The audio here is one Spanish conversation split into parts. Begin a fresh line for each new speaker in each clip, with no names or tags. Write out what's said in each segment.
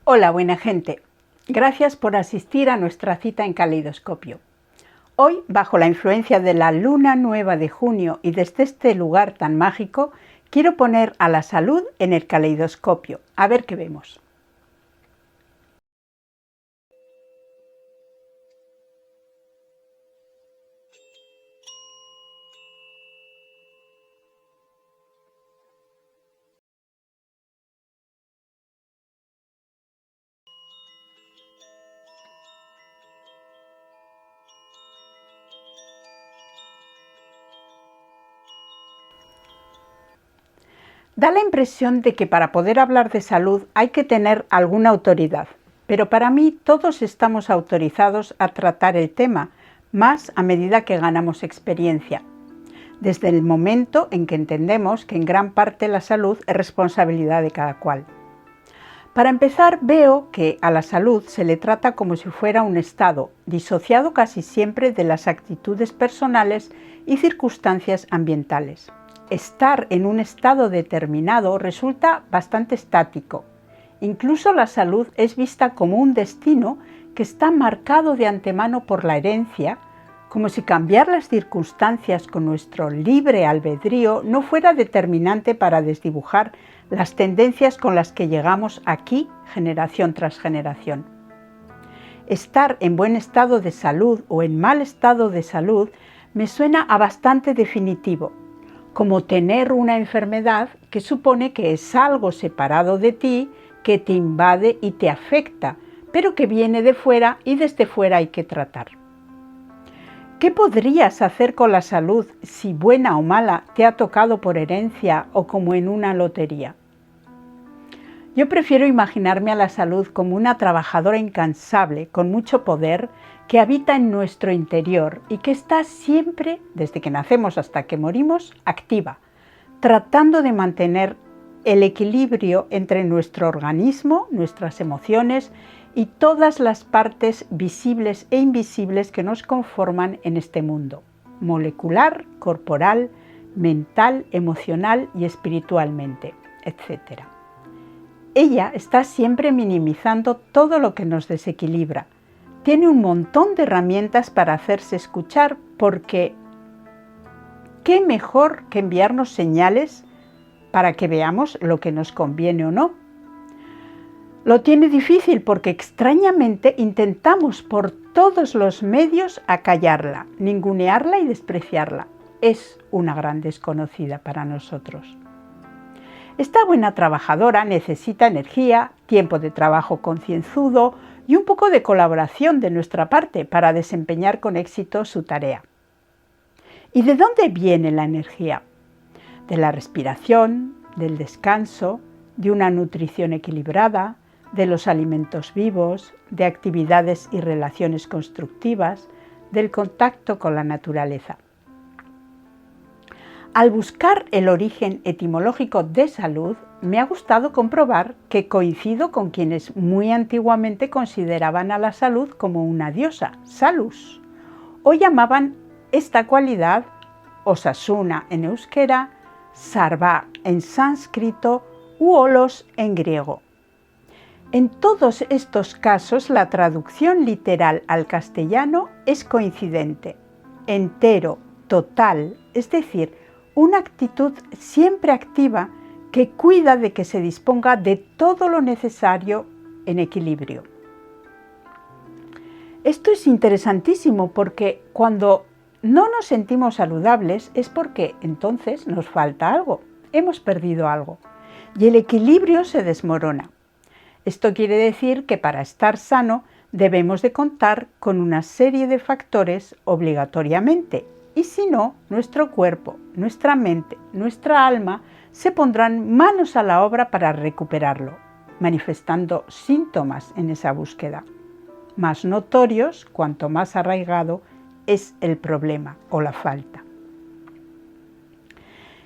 Hola, buena gente. Gracias por asistir a nuestra cita en Caleidoscopio. Hoy, bajo la influencia de la luna nueva de junio y desde este lugar tan mágico, quiero poner a la salud en el caleidoscopio. A ver qué vemos. Da la impresión de que para poder hablar de salud hay que tener alguna autoridad, pero para mí todos estamos autorizados a tratar el tema, más a medida que ganamos experiencia, desde el momento en que entendemos que en gran parte la salud es responsabilidad de cada cual. Para empezar, veo que a la salud se le trata como si fuera un estado, disociado casi siempre de las actitudes personales y circunstancias ambientales. Estar en un estado determinado resulta bastante estático. Incluso la salud es vista como un destino que está marcado de antemano por la herencia, como si cambiar las circunstancias con nuestro libre albedrío no fuera determinante para desdibujar las tendencias con las que llegamos aquí generación tras generación. Estar en buen estado de salud o en mal estado de salud me suena a bastante definitivo, como tener una enfermedad que supone que es algo separado de ti, que te invade y te afecta, pero que viene de fuera y desde fuera hay que tratar. ¿Qué podrías hacer con la salud si buena o mala te ha tocado por herencia o como en una lotería? Yo prefiero imaginarme a la salud como una trabajadora incansable, con mucho poder, que habita en nuestro interior y que está siempre, desde que nacemos hasta que morimos, activa, tratando de mantener el equilibrio entre nuestro organismo, nuestras emociones y todas las partes visibles e invisibles que nos conforman en este mundo, molecular, corporal, mental, emocional y espiritualmente, etc. Ella está siempre minimizando todo lo que nos desequilibra. Tiene un montón de herramientas para hacerse escuchar porque ¿qué mejor que enviarnos señales para que veamos lo que nos conviene o no? Lo tiene difícil porque extrañamente intentamos por todos los medios acallarla, ningunearla y despreciarla. Es una gran desconocida para nosotros. Esta buena trabajadora necesita energía, tiempo de trabajo concienzudo y un poco de colaboración de nuestra parte para desempeñar con éxito su tarea. ¿Y de dónde viene la energía? De la respiración, del descanso, de una nutrición equilibrada, de los alimentos vivos, de actividades y relaciones constructivas, del contacto con la naturaleza. Al buscar el origen etimológico de salud, me ha gustado comprobar que coincido con quienes muy antiguamente consideraban a la salud como una diosa, Salus, o llamaban esta cualidad Osasuna en euskera, Sarva en sánscrito u Olos en griego. En todos estos casos, la traducción literal al castellano es coincidente, entero, total, es decir, una actitud siempre activa que cuida de que se disponga de todo lo necesario en equilibrio. Esto es interesantísimo porque cuando no nos sentimos saludables es porque entonces nos falta algo, hemos perdido algo y el equilibrio se desmorona. Esto quiere decir que para estar sano debemos de contar con una serie de factores obligatoriamente. Y si no, nuestro cuerpo, nuestra mente, nuestra alma se pondrán manos a la obra para recuperarlo, manifestando síntomas en esa búsqueda, más notorios cuanto más arraigado es el problema o la falta.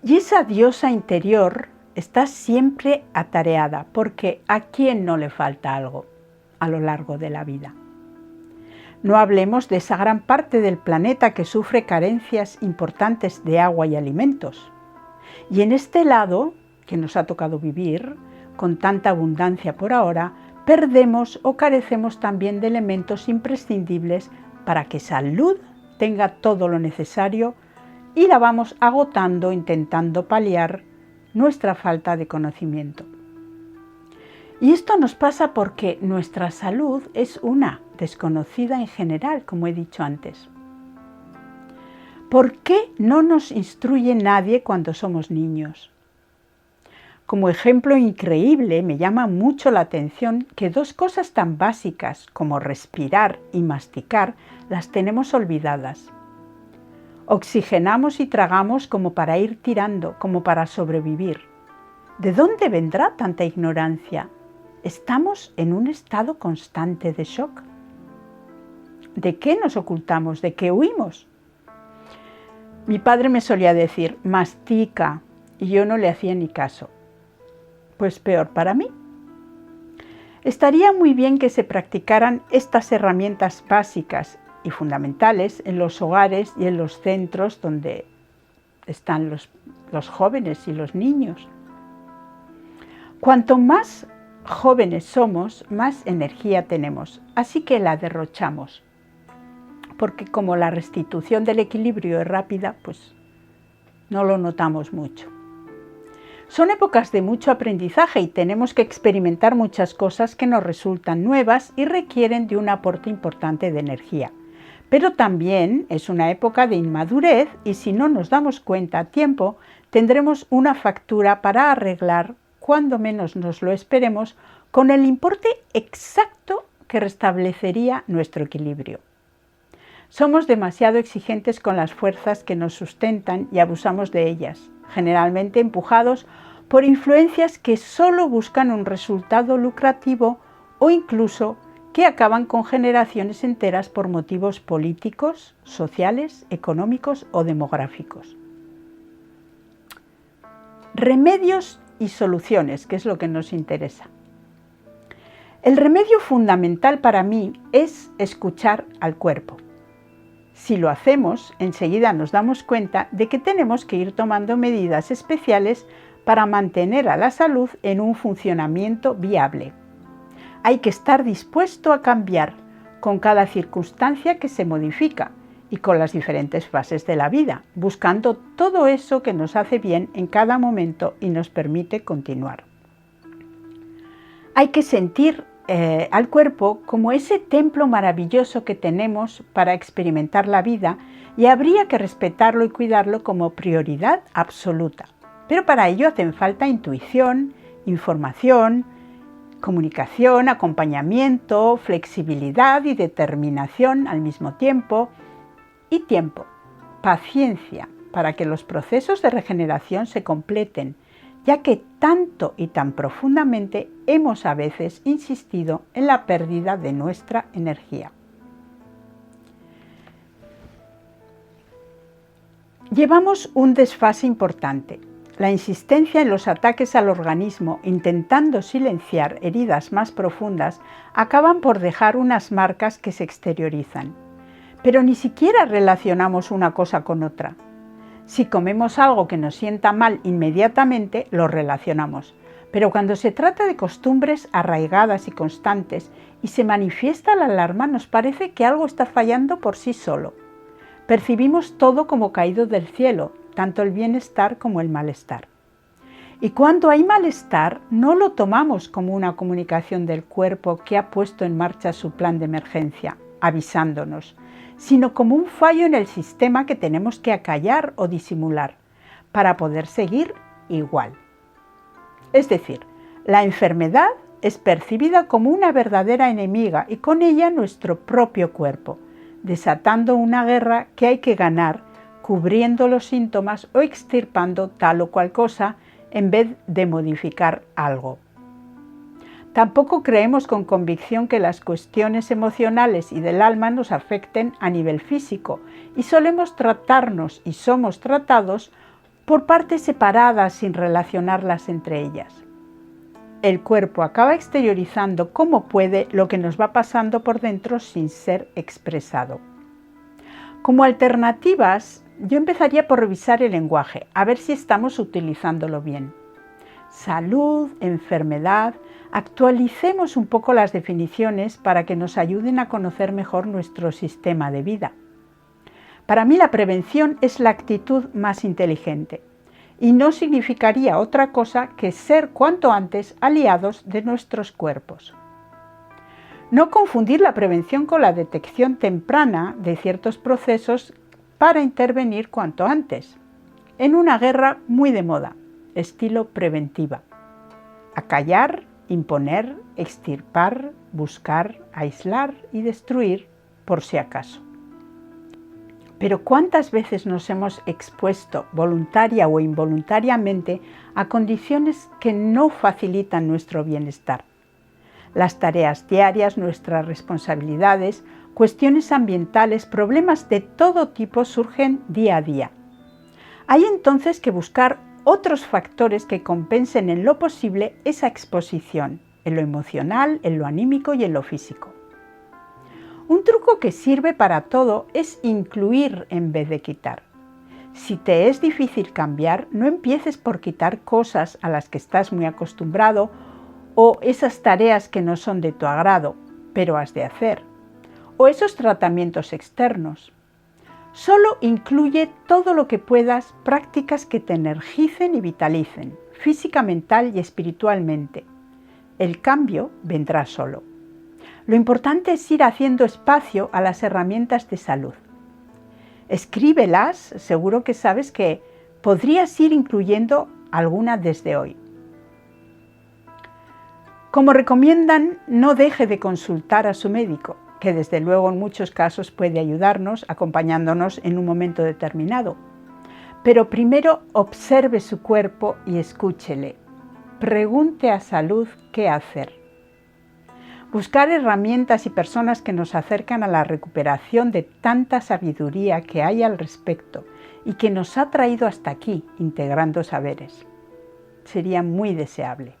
Y esa diosa interior está siempre atareada, porque ¿a quién no le falta algo a lo largo de la vida? No hablemos de esa gran parte del planeta que sufre carencias importantes de agua y alimentos. Y en este lado, que nos ha tocado vivir, con tanta abundancia por ahora, perdemos o carecemos también de elementos imprescindibles para que salud tenga todo lo necesario y la vamos agotando intentando paliar nuestra falta de conocimiento. Y esto nos pasa porque nuestra salud es una desconocida en general, como he dicho antes. ¿Por qué no nos instruye nadie cuando somos niños? Como ejemplo increíble, me llama mucho la atención que dos cosas tan básicas como respirar y masticar las tenemos olvidadas. Oxigenamos y tragamos como para ir tirando, como para sobrevivir. ¿De dónde vendrá tanta ignorancia? Estamos en un estado constante de shock. ¿De qué nos ocultamos? ¿De qué huimos? Mi padre me solía decir, mastica, y yo no le hacía ni caso. Pues peor para mí. Estaría muy bien que se practicaran estas herramientas básicas y fundamentales en los hogares y en los centros donde están los jóvenes y los niños. Cuanto más jóvenes somos, más energía tenemos, así que la derrochamos. Porque como la restitución del equilibrio es rápida, pues no lo notamos mucho. Son épocas de mucho aprendizaje y tenemos que experimentar muchas cosas que nos resultan nuevas y requieren de un aporte importante de energía. Pero también es una época de inmadurez y si no nos damos cuenta a tiempo, tendremos una factura para arreglar, cuando menos nos lo esperemos, con el importe exacto que restablecería nuestro equilibrio. Somos demasiado exigentes con las fuerzas que nos sustentan y abusamos de ellas, generalmente empujados por influencias que solo buscan un resultado lucrativo o incluso que acaban con generaciones enteras por motivos políticos, sociales, económicos o demográficos. Remedios y soluciones, que es lo que nos interesa. El remedio fundamental para mí es escuchar al cuerpo. Si lo hacemos, enseguida nos damos cuenta de que tenemos que ir tomando medidas especiales para mantener a la salud en un funcionamiento viable. Hay que estar dispuesto a cambiar con cada circunstancia que se modifica y con las diferentes fases de la vida, buscando todo eso que nos hace bien en cada momento y nos permite continuar. Hay que sentir al cuerpo como ese templo maravilloso que tenemos para experimentar la vida y habría que respetarlo y cuidarlo como prioridad absoluta. Pero para ello hacen falta intuición, información, comunicación, acompañamiento, flexibilidad y determinación al mismo tiempo y tiempo, paciencia para que los procesos de regeneración se completen, ya que tanto y tan profundamente hemos a veces insistido en la pérdida de nuestra energía. Llevamos un desfase importante. La insistencia en los ataques al organismo intentando silenciar heridas más profundas acaban por dejar unas marcas que se exteriorizan. Pero ni siquiera relacionamos una cosa con otra. Si comemos algo que nos sienta mal inmediatamente, lo relacionamos. Pero cuando se trata de costumbres arraigadas y constantes y se manifiesta la alarma, nos parece que algo está fallando por sí solo. Percibimos todo como caído del cielo, tanto el bienestar como el malestar. Y cuando hay malestar, no lo tomamos como una comunicación del cuerpo que ha puesto en marcha su plan de emergencia, avisándonos, sino como un fallo en el sistema que tenemos que acallar o disimular para poder seguir igual. Es decir, la enfermedad es percibida como una verdadera enemiga y con ella nuestro propio cuerpo, desatando una guerra que hay que ganar cubriendo los síntomas o extirpando tal o cual cosa en vez de modificar algo. Tampoco creemos con convicción que las cuestiones emocionales y del alma nos afecten a nivel físico y solemos tratarnos y somos tratados por partes separadas sin relacionarlas entre ellas. El cuerpo acaba exteriorizando como puede lo que nos va pasando por dentro sin ser expresado. Como alternativas, yo empezaría por revisar el lenguaje, a ver si estamos utilizándolo bien. Salud, enfermedad, Actualicemos un poco las definiciones para que nos ayuden a conocer mejor nuestro sistema de vida. Para mí la prevención es la actitud más inteligente y no significaría otra cosa que ser cuanto antes aliados de nuestros cuerpos. No confundir la prevención con la detección temprana de ciertos procesos para intervenir cuanto antes. En una guerra muy de moda, estilo preventiva. Acallar, imponer, extirpar, buscar, aislar y destruir por si acaso. Pero ¿cuántas veces nos hemos expuesto voluntaria o involuntariamente a condiciones que no facilitan nuestro bienestar? Las tareas diarias, nuestras responsabilidades, cuestiones ambientales, problemas de todo tipo surgen día a día. Hay entonces que buscar otros factores que compensen en lo posible esa exposición, en lo emocional, en lo anímico y en lo físico. Un truco que sirve para todo es incluir en vez de quitar. Si te es difícil cambiar, no empieces por quitar cosas a las que estás muy acostumbrado o esas tareas que no son de tu agrado, pero has de hacer, o esos tratamientos externos. Solo incluye todo lo que puedas prácticas que te energicen y vitalicen, física, mental y espiritualmente. El cambio vendrá solo. Lo importante es ir haciendo espacio a las herramientas de salud. Escríbelas, seguro que sabes que podrías ir incluyendo alguna desde hoy. Como recomiendan, no deje de consultar a su médico, que desde luego en muchos casos puede ayudarnos acompañándonos en un momento determinado. Pero primero observe su cuerpo y escúchele. Pregunte a salud qué hacer. Buscar herramientas y personas que nos acercan a la recuperación de tanta sabiduría que hay al respecto y que nos ha traído hasta aquí, integrando saberes. Sería muy deseable.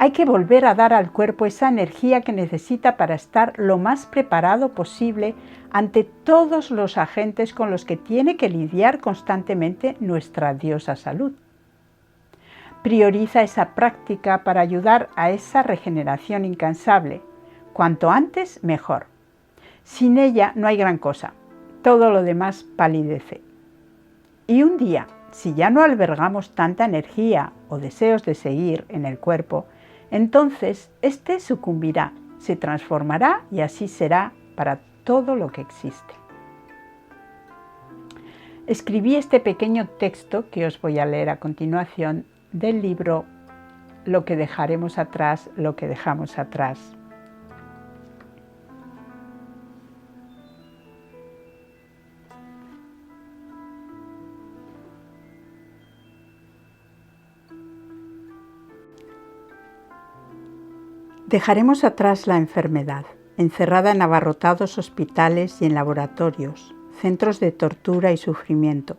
Hay que volver a dar al cuerpo esa energía que necesita para estar lo más preparado posible ante todos los agentes con los que tiene que lidiar constantemente nuestra diosa salud. Prioriza esa práctica para ayudar a esa regeneración incansable. Cuanto antes, mejor. Sin ella no hay gran cosa. Todo lo demás palidece. Y un día, si ya no albergamos tanta energía o deseos de seguir en el cuerpo, entonces éste sucumbirá, se transformará y así será para todo lo que existe. Escribí este pequeño texto que os voy a leer a continuación del libro Lo que dejaremos atrás, lo que dejamos atrás. Dejaremos atrás la enfermedad, encerrada en abarrotados hospitales y en laboratorios, centros de tortura y sufrimiento.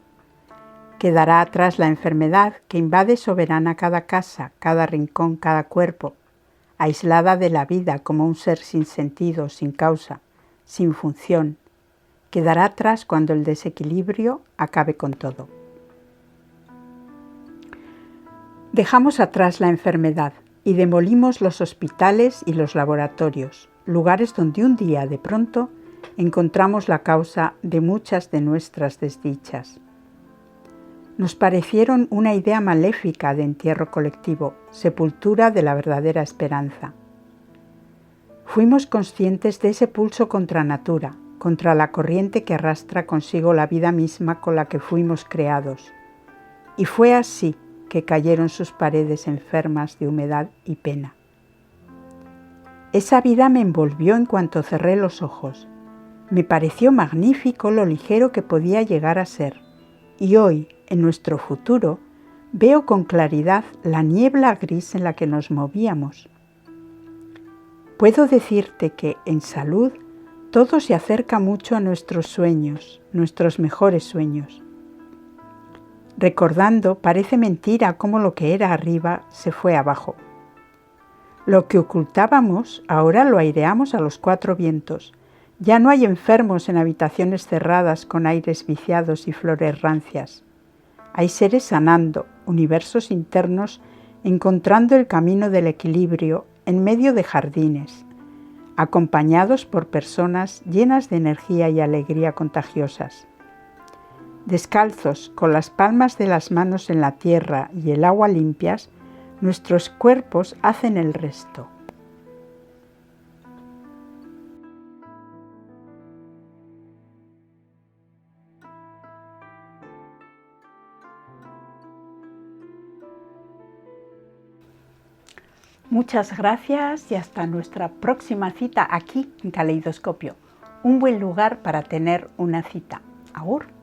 Quedará atrás la enfermedad que invade soberana cada casa, cada rincón, cada cuerpo, aislada de la vida como un ser sin sentido, sin causa, sin función. Quedará atrás cuando el desequilibrio acabe con todo. Dejamos atrás la enfermedad y demolimos los hospitales y los laboratorios, lugares donde un día, de pronto, encontramos la causa de muchas de nuestras desdichas. Nos parecieron una idea maléfica de entierro colectivo, sepultura de la verdadera esperanza. Fuimos conscientes de ese pulso contra natura, contra la corriente que arrastra consigo la vida misma con la que fuimos creados. Y fue así que cayeron sus paredes enfermas de humedad y pena. Esa vida me envolvió en cuanto cerré los ojos. Me pareció magnífico lo ligero que podía llegar a ser. Y hoy, en nuestro futuro, veo con claridad la niebla gris en la que nos movíamos. Puedo decirte que, en salud, todo se acerca mucho a nuestros sueños, nuestros mejores sueños. Recordando, parece mentira cómo lo que era arriba se fue abajo. Lo que ocultábamos, ahora lo aireamos a los cuatro vientos. Ya no hay enfermos en habitaciones cerradas con aires viciados y flores rancias. Hay seres sanando, universos internos encontrando el camino del equilibrio en medio de jardines, acompañados por personas llenas de energía y alegría contagiosas. Descalzos, con las palmas de las manos en la tierra y el agua limpias, nuestros cuerpos hacen el resto. Muchas gracias y hasta nuestra próxima cita aquí en Caleidoscopio, un buen lugar para tener una cita. Agur.